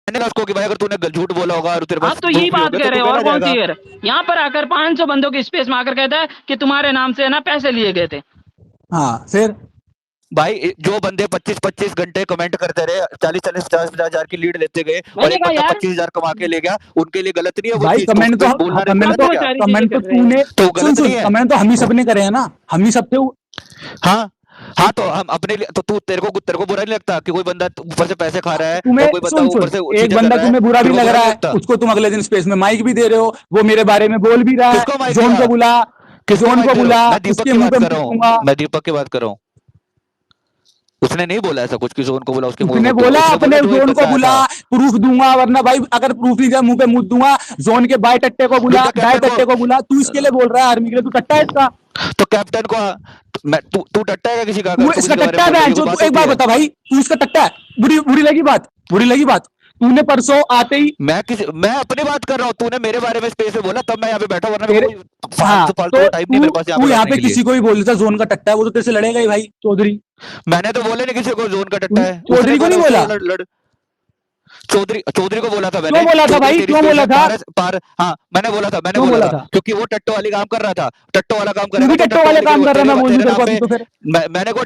मैंने कहा उसको कि भाई अगर तूने झूठ बोला होगा और तेरे पास आप तो यही proof भी बात होगा कह तो रहे तू हो, और कहना कौन सी जाएगा। है? यहाँ पर आकर 500 बंदों के स्पेस में आकर कहता है कि तुम्हारे नाम से ना पैसे लिए गए थे। हाँ फिर भाई जो बंदे 25-25 घंटे कमेंट करते रहे, 40-40 50-50 हजार की लीड लेते गए और मैंने एक कहा बंदा यार 25,000 कमा के ले गया, उनके लिए गलत नहीं है वो भाई चीज? कमेंट तो बोलना नहीं कमेंट गलत है तो क्या? सारी कमेंट चीजें तो कर रहे हैं। तूने तो सुन गलत सुन नहीं है? कमेंट तो हम ही सबने करे हैं ना, हम ही सब थे। हाँ हाँ, तो हम अपने लिए तो तू तेरे को बुरा नहीं लगता कि कोई बंदा ऊपर से पैसे खा रहा है तुम्हें और कोई बंदा सुन ऊपर सुन से एक चीजें कर बंदा रहा है, तुम्हें बुरा भी तेरे को लग बुरा रहा नहीं है, लगता? उसको तुम अगले दिन स्पेस में माइक भी दे रहे हो, वो मेरे बारे में बोल भी रहा है, किसको माइक जोन दिया? को बुला, किसको जोन माइक को दे रहा बुला, हूँ? मैं दीपक उसके की मुंह बात पे कर रहा मुंह हूँ, दूंगा। मैं दीपक की बात कर रहा हूँ। उसने नहीं बोला ऐसा कुछ कि जोन को बोला उसके मुंह में उसने मत दूंगा, बोला उसने अपने बोला जो एक जोन को बंदा आया बुला, था। प्रूफ दूंगा, वरना भाई अगर प्रूफ नहीं दिया मुंह पे मुंह दूंगा। जोन के बाय टट्टे को बुला, तो क्या दाय कैप्टन टट्टे को बुला। तू इसके लिए बोल रहा है आर्मी के लिए? तू टट्टा है इसका? तो कैप्टन को मैं तू टट्टा है क्या किसी का? तू अगर तू इसका किसी के बारे में टट्टा बोल रहा है, है ये कोई जो? तू बात एक होती बात है? बता भाई, तू इसका टट्टा है? बुरी बुरी लगी बात? बुरी लगी बात? तूने परसों आते ही मैं अपनी बात कर रहा हूँ, तूने मेरे बारे में स्पेस में बोला तब मैं यहाँ पे बैठा, वरना मेरे तेरे, को हाँ फालतू फालतू तो का टाइम नहीं तू मेरे पास यहाँ तू पे यहाँ बैठने पे के लिए। किसी को भी बोल देता जोन का टट्टा है, वो तो तेरे से लड़ेगा ही भाई, चौधरी। मैंने तो बोले नहीं किसी को जोन का टट्टा है, उसने चौधरी को बोला नहीं उससे बोला? लड़ चौधरी चौधरी को बोला था क्यों मैंने। बोला था चौधरी भाई? तेरी क्यों स्पेस बोला में था? हाँ मैंने क्यों बोला बोला था था? क्योंकि वो टट्टो वाली काम कर रहा था। टट्टो वाला काम तू करेगा भी तो टट्टो टट्टो वाले वाले के काम लिए कर रहा है, मैं बोलूं तेरे तेरे को नाम अभी पे तो फिर? मैंने कोई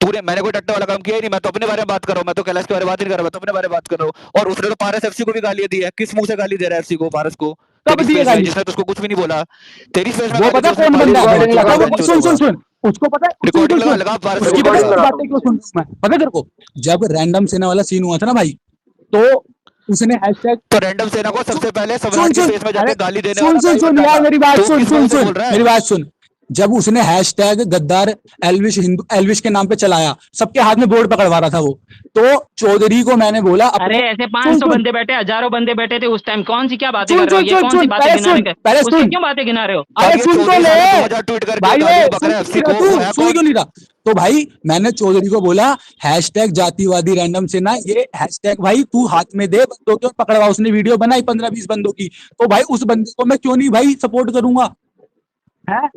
तूने मैंने कोई टट्टो वाला काम किया ही नहीं। मैं तो अपने बारे में बात कर रहा हूँ, मैं तो कैलाश के बारे में बात नहीं कर रहा, मैं तो अपने बारे में बात कर रहा हूँ। और उसने तो पारस एफसी को भी गाली दी है। किस मुंह से गाली दे रहा है एफसी को, पारस को? कब तेरी दिए स्पेस में, गाली? जिसने तो उसको कुछ भी नहीं बोला, तेरी स्पेस में वो गाली दी पता उसने, कौन पारस बंदा को, है? जो रिकॉर्डिंग बच्चों का पता लगा दो, वो, बहनचोद सुन सुन होगा। सुन, उसको पता है, सुन सुन रिकॉर्डिंग सुन, लगा पारस उसकी को पता बोल है रिकॉर्डिंग रहा। लगा बातें क्यों सुन? मैं पता है तेरे को, जब रैंडम सेना वाला सीन हुआ था ना भाई, तो उसने हैशटैग, तो रैंडम सेना को सबसे पहले सुन सम्राट की सुन, स्पेस में अरे जाके गाली देने सुन वाला मैं सुन ही सुन बंदा यार, था। मेरी बात तो सुन किस सुन मुंह से सुन, बोल रहा मेरी है? बात सुन। जब उसने हैशटैग गद्दार एल्विश हिंदू एल्विश के नाम पे चलाया, सबके हाथ में बोर्ड पकड़वा रहा था वो, तो चौधरी को मैंने बोला अरे अपने, ऐसे सुन 500 सुन बंदे बैठे, हजारों बंदे बैठे थे उस टाइम, कौन सी क्या बातें सुन कर रहे हो? सुन ये सुन कौन सी सुन, बातें गिनाने के? पहले उसकी सुन, क्यों बातें गिना रहे हो? अरे अब ये सुन तो 14 ले साल में 2000 ट्वीट करके भाई, गाली ए बक सुन रहा है क्यों एफसी नहीं रहा को, वो तू? है सुन कौन? क्यों नहीं रहा? तो भाई मैंने चौधरी को बोला हैशटैग जातिवादी रैंडम सेना, ये हैशटैग भाई तू हाथ में दे बंदों के और पकड़वा। उसने वीडियो बनाई 15-20 बंदों की, तो भाई उस बंदे को मैं क्यों नहीं भाई सपोर्ट करूंगा? है,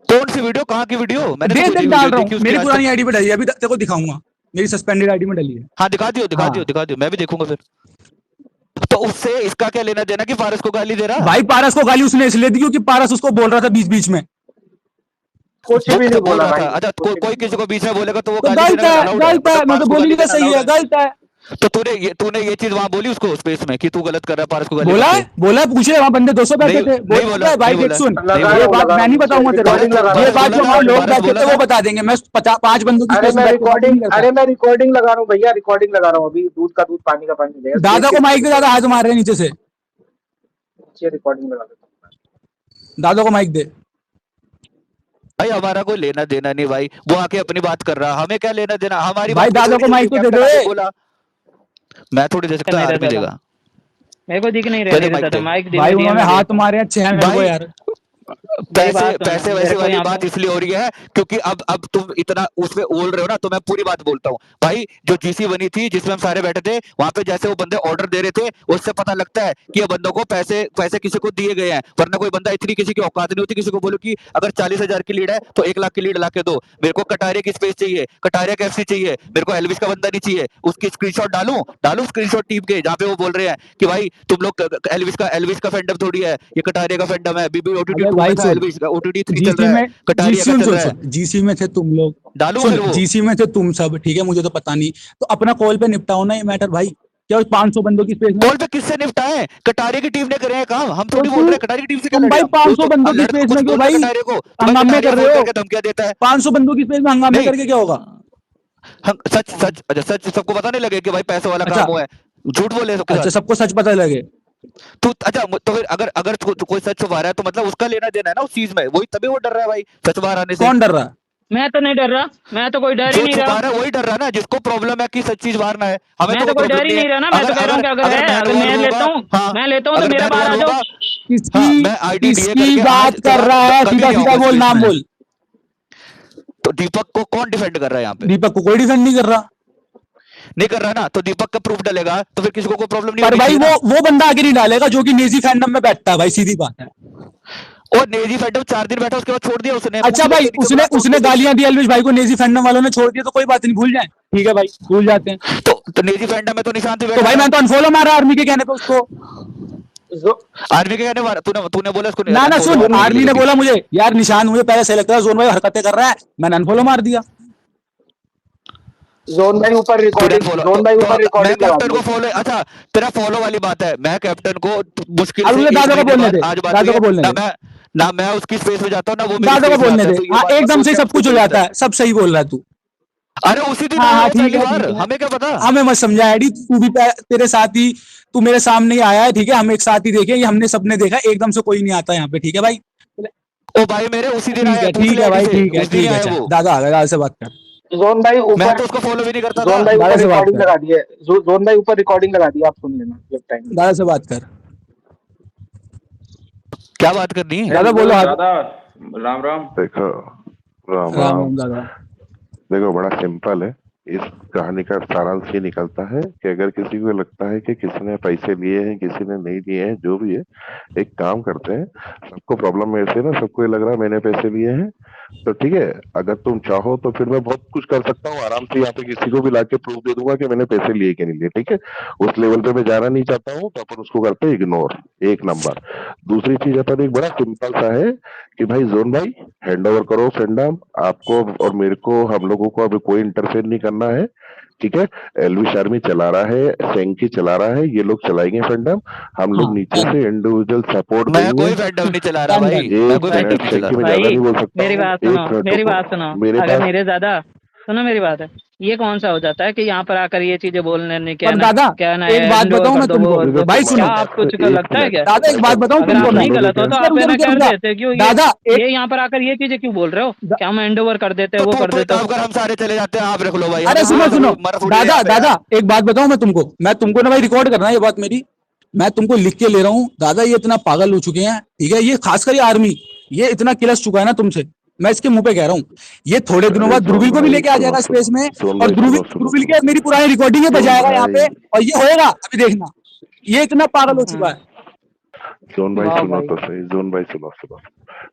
कौन सी वीडियो, कहाँ की वीडियो? मैंने तो देख कोई देख नहीं डाल वीडियो रहा हूँ, देखी उसकी मेरी आज पुरानी तक। आईडी पे डली है, अभी तेरे को दिखाऊंगा, मेरी सस्पेंडेड आईडी में डली है। हाँ दिखा दियो दिखा दियो हाँ दिखा दियो, मैं भी देखूंगा फिर। तो उससे इसका क्या लेना देना कि फारस को गाली दे रहा? भाई पारस को गाली उसने इसलिए दी क्योंकि पारस उसको बोल रहा था बीच बीच में। कुछ वो भी अच्छा नहीं बोल बोला रहा था, भाई, अच्छा कुछ भी कोई नहीं किसी को बीच में बोलेगा तो वो तो गाली गलत देना है, अलाउड है, गलत है, मतलब मैं तो पारस को गाली बोलूंगी देना सही अलाउड है, है? गलत है। तो तूने ये चीज वहां बोली उसको स्पेस में कि तू गलत कर रहा है, पारस को गाली बोला करके? है, बोला है, पूछे वहां बंदे 200 बैठे नहीं थे, नहीं बोला बोला, क्या भाई? नहीं देख बोला, सुन, नहीं लगा ये बोला। रहा हूँ, बात लगा मैं रहा नहीं हूँ, बताऊंगा तेरे पारस रिकॉर्डिंग को, लगा रहा ये हूँ, पारस बात बोला जो था, हमारे लोग पारस बैठे बोला थे था। वो बता देंगे। मैं 5 बंदों की अरे स्पेस में मैं बैठ के बात नहीं रिकॉर्डिंग, करता। अरे मैं रिकॉर्डिंग लगा रहा हूँ भैया, रिकॉर्डिंग लगा रहा हूँ अभी, दूध का दूध पानी का पानी देगा, देख दादा के को माइक दे, दादा रिकॉर्डिंग, हाथ मार रहे हैं नीचे से, रिकॉर्डिंग लगा देता हूँ। दादा को माइक दे। भाई हमारा कोई लेना देना नहीं भाई, वो आके अपनी बात कर रहा, हमें क्या लेना देना? हमारी भाई बात को दादा कोई को नहीं माइक सुनी, तो दे कैप्टन आके दे। बोला। मैं थोड़ी दे कर सकता, नहीं आर्मी रहता था, देगा। मेरे को दिख नहीं दे रहने दे माइक देता था, दे माइक दे भाई मैं दिया, उन्होंने मैं हाथ देखता हूँ। मारे अच्छे हैं मेरे को भाई। यार। मेरी पैसे बात सुन, पैसे मेरे वैसे को वाली यहाँ बात पे इसलिए हो रही है क्योंकि अब तुम इतना उसमें ओल रहे हो ना, तो मैं पूरी बात बोलता हूँ भाई। जो जीसी बनी थी जिसमें हम सारे बैठे थे, वहां पे जैसे वो बंदे ऑर्डर दे रहे थे, उससे पता लगता है कि ये बंदों को पैसे पैसे किसी को दिए गए हैं, वरना कोई बंदा इतनी किसी की औकात नहीं होती किसी को बोलो कि अगर 40,000 की लीड है तो 1 लाख की लीड ला के दो। मेरे को कटारिया की स्पेस चाहिए, कटारिया का एफसी चाहिए, मेरे को एलविस का बंदा नहीं चाहिए। उसकी स्क्रीनशॉट डालू स्क्रीनशॉट टीम के, जहाँ पे वो बोल रहे हैं कि भाई तुम लोग एलविस का फैंडम थोड़ी है, ये कटारिया का फैंडम है। बीबी ओटीटी अबे 2 में भाई था, सुन, एलविस का ओटीटी 3 चल जीसी रहा है, में कटारिया जीसी का सुन चल सुन रहा है। सुन जीसी में थे तुम लोग, डालू सुन फिर वो? जीसी में थे तुम सब, ठीक है, मुझे तो पता नहीं, तो अपना कॉल पे निपटाओ ना ये मैटर भाई। क्या 500 बंदों की स्पेस में? कॉल पे किससे निपटाए? कटारिया की टीम ने करे हैं काम, हम तो थोड़ी बोल रहे हैं। कटारिया की टीम से क्या तुम लड़े भाई हम? 500 बंदों की लड़ तो स्पेस कुछ में क्यों बोल रहे भाई कटारिया को, तो भाई हंगामे कटारिया कर फोन रहे हो? करके धमकियां देता है। 500 बंदों की स्पेस में हंगामे नहीं, करके क्या होगा? हम सच सच अच्छा सच सबको पता नहीं लगे कि भाई पैसे वाला अच्छा काम हुआ है, झूठ बोले सबके अच्छा, साथ। सबको सच पता लगे? तू अच्छा तो फिर अगर अगर कोई सच छुपा रहा है तो मतलब उसका लेना देना है ना उस चीज में, वही तभी वो डर रहा है भाई सच बाहर आने से। कौन डर रहा है? मैं तो नहीं डर रहा, मैं तो कोई डर ही जो नहीं छुपा रहा, रहा है वही डर रहा है ना, जिसको प्रॉब्लम है कि सच चीज बाहर ना है। हमें मैं तो तो कोई कोई डर प्रॉब्लम ही नहीं नहीं रहा है। ना। मैं तो अगर कह रहा हूँ अगर कि अगर अगर है, मैं अगर डोर मैं लेता होगा, हूँ, हाँ मैं लेता हूँ तो अगर मेरा मैं बाहर डोर आ जाओ। होगा, किसकी हाँ मैं आईडी डीए किसकी करके बात आज के कर बाद रहा है? कभी सीधा नहीं सीधा आऊंगा बोल, स्पेस नाम में। बोल। तो दीपक को कौन डिफेंड कर रहा है यहाँ पे? दीपक को कोई डिफेंड नहीं कर रहा। नहीं कर रहा ना, तो दीपक का प्रूफ डलेगा तो फिर किसी को कोई प्रॉब्लम नहीं पर होनी भाई चाहिए ना। वो बंदा आगे नहीं डालेगा जो कि नेजी फैंडम में बैठता है भाई, सीधी बात है। और नेजी फैंटम 4 दिन बैठा, उसके बाद छोड़ दिया उसने। अच्छा भाई, उसने गालियां दी एल्विश भाई को, नेजी फैंडम वालों ने छोड़ दिया, तो कोई बात नहीं, भूल जाए, ठीक है भाई, भूल जाते हैं। तो नेजी फैंटम में तो निशान से तो बैठा भाई था। मैं तो अनफॉलो मारा आर्मी के कहने पे उसको। आर्मी के कहने मारा तूने बोला उसको ना unfollow सुन, मारने के आर्मी लिए ने लेकिन। बोला मुझे यार निशान मुझे पहले सही लगता है, जोन भाई हरकतें कर रहा है, मैंने अनफॉलो मार दिया। जोन भाई ऊपर रिकॉर्डिंग, जोन भाई ऊपर मैं रिकॉर्डिंग लगा कैप्टन को दी। फॉलो, अच्छा तेरा फॉलो वाली बात है, मैं कैप्टन को मुश्किल अब से मुझे 1 दादा को महीने बोलने बाद दे, आज बात दादा हुई को है बोलने ना। दे, मैं ना उसकी स्पेस में जाता हूँ ना वो मेरी दादा को स्पेस में बोलने आता है, दे। तो ये हाँ बात मत एकदम सोच से कि ही हम सब खुद कुछ हो बोलते जाता हैं। है, सब सही बोल रहा है तू। अरे उसी दिन हाँ आया हाँ वो ठीक पहली है बार, ठीक है, हमें क्या पता। हमें मत समझा एडी, तू भी तेरे साथ ही, तू मेरे सामने ही आया है, ठीक है, हम एक साथ ही देखे, ये हमने सबने देखा, एकदम से कोई नहीं आता यहाँ पे, ठीक है भाई। ओ भाई मेरे उसी दिन आया है, पूछ ठीक ले है आईडी भाई, से, उस दिन ही ठीक है, आया चल वो। दादा आ गया, दादा से बात कर, जोन भाई मैं ऊपर, तो उसको फॉलो भी नहीं करता था। जोन भाई दादा ऊपर से बात रिकॉर्डिंग कर, लगा दी है, जोन भाई ऊपर रिकॉर्डिंग लगा दी है, आप सुन लेना जब टाइम। दादा से बात कर, क्या बात करनी है? दादा बोलो। दादा राम राम। देखो, राम राम राम। राम दादा। देखो बड़ा सिंपल है। इस कहानी का सारांश ये निकलता है कि अगर किसी को लगता है कि किसी ने पैसे लिए हैं, किसी ने नहीं लिए हैं, जो भी है, एक काम करते हैं, सबको प्रॉब्लम मेरे से ना, सबको ये लग रहा है मैंने पैसे लिए हैं, तो ठीक है, अगर तुम चाहो तो फिर मैं बहुत कुछ कर सकता हूँ आराम से, यहाँ पे किसी को भी लाके प्रूफ दे दूंगा कि मैंने पैसे लिए कि नहीं लिए, ठीक है। उस लेवल पे मैं जाना नहीं चाहता हूँ, तो अपन उसको करते हैं इग्नोर, 1 नंबर। दूसरी चीज अपन एक बड़ा सिंपल सा है कि भाई जोन भाई हैंड ओवर करो फ्रेंडम, आपको और मेरे को, हम लोगों को अभी कोई इंटरफेयर नहीं करना है, ठीक है। एलविश आर्मी चला रहा है, सेंकी चला रहा है, ये लोग चलाएंगे फ्रेंडम, हम लोग हाँ नीचे से इंडिविजुअल सपोर्ट मैं देंगे। कोई फैंडम नहीं चला रहा भाई, मैं एक कोई फैंडम मिनट नहीं चला सेंकी, रहा। मैं ज्यादा भाई नहीं बोल सकता मेरी हूँ, बात 1 सुनो, मिनट मेरी रुको। बात सुनो। मेरे अगर पास मेरे दादा सुनो मेरी बात है, ये कौन सा हो जाता है कि यहाँ पर आकर ये चीजें बोलने नहीं, क्या पर ना दादा क्या ना एक बात हैंड ओवर बताऊं कर मैं दो, वो तुमको, कर दो। भाई क्या सुनो, आपको कुछ एक लगता है मिनट, क्या? दादा एक बात बताऊं अगर तुमको आप मैं, नहीं गलत हो तो आप रुक जा, है ना रुक जा, कर रुक जा। देते, क्यों दादा एक, ये यहाँ पर आकर ये चीजें क्यों बोल रहे हो? क्या हम हैंड ओवर कर देते तो वो तू कर तो एक देते? काम कर, हम सारे चले जाते हैं, आप रख लो भाई, अरे हमें सुनो कोई सुनो, मरा थोड़ी है दादा यहाँ पे दादा यार। एक बात बताऊं मैं तुमको ना भाई, रिकॉर्ड करना है ये बात मेरी, मैं तुमको लिख के ले रहा हूँ दादा, ये इतना पागल हो चुके हैं, ठीक है, ये खासकर ये आर्मी, ये इतना किलस चुका है ना तुमसे, मैं इसके मुंह पे कह रहा हूँ, ये थोड़े दिनों अरे बाद ध्रुविल जोन को भी भाई लेके आ सुनो जाएगा सुनो, स्पेस में, जोन और भाई सुनो सुनो ध्रुविल के सुनो, मेरी पुरानी रिकॉर्डिंग है, जोन बजाएगा यहाँ पे, भाई, और ये होएगा, अभी देखना, ये इतना पागल हो चुका है। जोन भाई वाह सुनो भाई। तो सही, जोन भाई सुनो सुनो,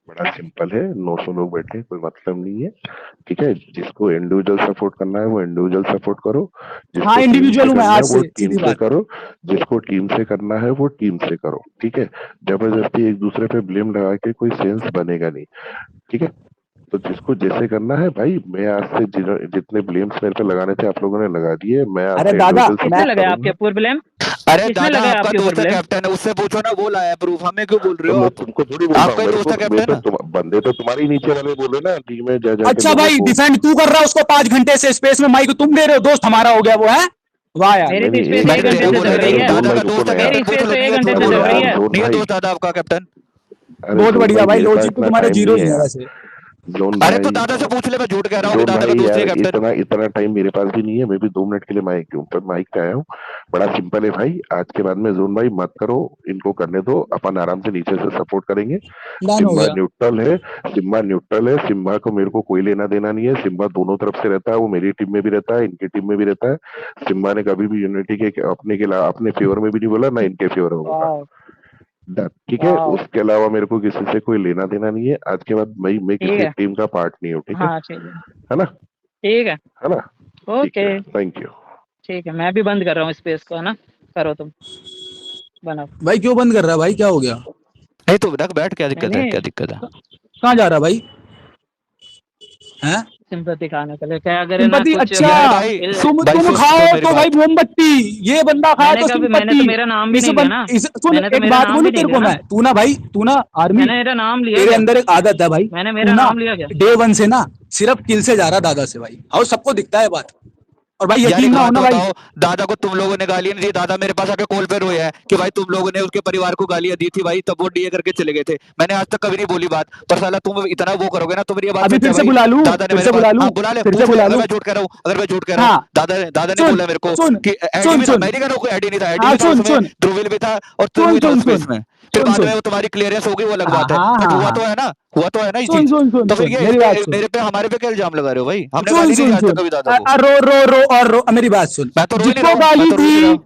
बड़ा सिंपल है, 900 लोग बैठे, कोई मतलब नहीं है, ठीक है। जिसको इंडिविजुअल सपोर्ट करना है वो इंडिविजुअल सपोर्ट करो, हाँ जिसको टीम इंडिविजुअल से हूँ मैं करना आज है वो से, टीम सीधी से बात। करो, जिसको टीम से करना है वो टीम से करो, ठीक है। जबरदस्ती एक दूसरे पे ब्लेम लगा के कोई सेंस बनेगा नहीं, ठीक है। तो जिसको जैसे करना है भाई, मैं आज से जितने ब्लेम्स मेरे पे लगाने थे आप लोगों ने लगा दिए, मैं आज अरे से दादा इंडिविजुअल किसने मैं, सपोर्ट लगाया आपके करूंगा। ऊपर ब्लेम? अरे किसने दादा लगाया आपका आपके ऊपर दोस्त है ब्लेम? कैप्टन है, उससे पूछो ना, वो लाया प्रूफ, हमें क्यों बोल रहे तो हो मैं आप? तुमको थोड़ी बोल रहा आपका हूँ, ही मेरे दोस्त को है मैं कैप्टन। तो बंदे तो तुम्हारे नीचे वाले बोले ना, टीम में जा जाके अच्छा लोगों भाई को। डिफेंड तू कर रहा है उसको, 5 घंटे से स्पेस में माइक तुम दे रहे हो, दोस्त हमारा हो गया वो है, वाह यार। मेरी नहीं तो नहीं, स्पेस एक मैंने 1 मिनट घंटे तेरा एक से बोला चल मिनट, नहीं, रही अरे है। जोन दादा भाई का रुको दोस्त ना है यार, मेरी कैप्टन, पूछ स्पेस लो तो नहीं 1 है घंटे तो से अरे चल बोलो रही आप। यार है। जोन नहीं है भाई, दोस्त दादा आपका कैप्टन। अरे बहुत जोन बढ़िया भाई, मेरे पास लॉजिक तो इतना तुम्हारे टाइम जीरो नहीं है ही है यार, वैसे। जोन अरे तो भाई, दादा से पूछ ले, मैं झूठ कह रहा हूँ कि जोन दादा का भाई दोस्त नहीं यार, है कैप्टन। इतना टाइम मेरे पास भी नहीं है, मैं भी 2 मिनट के लिए माइक के ऊपर माइक पे आया हूँ। बड़ा सिंपल है भाई, आज के बाद में जोन भाई मत करो, इनको करने दो, अपन आराम से नीचे से सपोर्ट करेंगे। डन हो सिम्बा गया। न्यूट्रल है, सिम्बा न्यूट्रल है, सिम्बा को मेरे को कोई लेना देना नहीं है, सिम्बा दोनों तरफ से रहता है, वो मेरी टीम में भी रहता है, इनकी टीम में भी रहता है। सिम्बा ने कभी भी यूनिटी के अपने फेवर में भी नहीं बोला, ना इनके फेवर में बोला। वाह ठीक है, वाह। उसके अलावा मेरे को किसी से कोई लेना देना नहीं है, आज के बाद मैं ठीक किसी है, टीम का पार्ट नहीं हूँ, ठीक है, हाँ ठीक है, है ना, ठीक है, है ना, ठीक ओके, है, थैंक यू। ठीक है। मैं भी बंद कर रहा हूँ स्पेस को, है ना, करो तुम, बनाओ। भाई क्यों बंद कर रहा है भाई, क्या हो गया, नहीं तो रख बैठ, क्या दिक्कत है, नहीं क्या दिक्कत है? कहाँ जा रहा है भाई, हैं सिंपैथी खाने के लिए क्या अगर ना सिंपति, कुछ अच्छा यार भाई, तुम भाई तुम सुन खाओ मेरी तो भाई बात। मोमबत्ती, ये बंदा खाए मैंने तो कभी, मैंने सिंपति। तो मेरा नाम भी इस नहीं लिया ना, सुन मैंने तो एक मेरा बात नाम बोलूं भी नहीं तेरे लिया को ना, मैं, तू ना आर्मी, मैंने मेरा नाम लिया तेरे क्या? अंदर एक आदत है भाई, मैंने तू मेरा ना नाम लिया क्या? डे 1 से ना सिर्फ किल से जा रहा दादा से भाई, और सबको दिखता है बात, और भाई यार यकीन एक ना बात होना भाई। बताओ, दादा को तुम लोगों ने गालियां नहीं दी, दादा मेरे पास आके कॉल पे रोया है कि भाई तुम लोगों ने उसके परिवार को गालियां दी थी भाई, तब वो डीए करके चले गए थे। मैंने आज तक कभी नहीं बोली बात, पर साला तुम इतना वो करोगे ना तो मेरी ये बात अभी सच फिर है से भाई। बुला लूं, दादा ने फिर मेरे से पास, बुला लूं, हाँ बुला ले, फिर से पूछ ले, बुला अगर लूं। मैं झूठ कह रहा हूँ, अगर मैं झूठ कह रहा हूँ, हाँ दादा ने सुन बोला मेरे को सुन कि एडी सुन भी था, सुन मैं नहीं कह रहा हूँ कोई एडी नहीं था, एडी हाँ भी था सुन उसमें, सुन ध्रुविल भी था और तू सुन भी था सुन उस सुन स्पेस में। फिर सुन बाद में सुन वो तुम्हारी क्लियरेंस होगी, वो अलग हाँ बात है, हाँ बट हाँ हुआ हाँ तो है ना, हुआ तो है ना ये सुन चीज। सुन सुन तो फिर सुन ये मेरी बात सुन, मेरे पे, हमारे पे क्या इल्जाम लगा रहे हो भाई? हमने सुन गाली नहीं दी सुन आज तक सुन कभी दादा को। रो रो रो और रो, मेरी बात सुन, मैं तो रो ही नहीं जिसको रहा हूँ, मैं गाली तो रो ही दी नहीं रहा हूँ।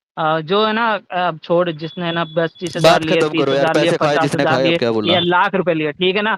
जो है ना छोड़, जिसने ना 20-30 हजार बात लिए, खत्म 30 करो यार, हजार लिए, पैसे खाए 50 जिसने हजार खाए, अब लिए क्या बोलना। या लाख रुपए लिए, ठीक है ना,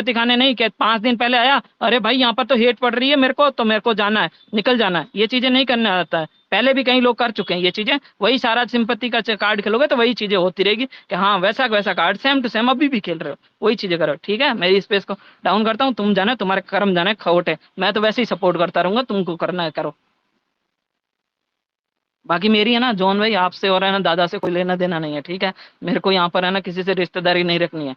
सिंपैथी खाने नहीं कि 5 दिन पहले आया, अरे भाई यहाँ पर तो हेट पड़ रही है मेरे को, तो मेरे को जाना है, निकल जाना है, ये चीजें नहीं करने आता है। पहले भी कई लोग कर चुके हैं ये चीजें, वही सारा सिंपैथी का कार्ड खेलोगे तो वही चीजें होती रहेगी कि हाँ वैसा वैसा कार्ड सेम टू सेम अभी भी खेल रहे हो, वही चीजें करो। ठीक है, मेरी स्पेस को डाउन करता हूँ, तुम जाना, तुम्हारे कर्म जाने खोट है, मैं तो वैसे ही सपोर्ट करता रहूंगा, तुमको करना है करो। बाकी मेरी है ना जॉन भाई आपसे और है ना दादा से कोई लेना देना नहीं है, ठीक है। मेरे को यहाँ पर है ना किसी से रिश्तेदारी नहीं रखनी है।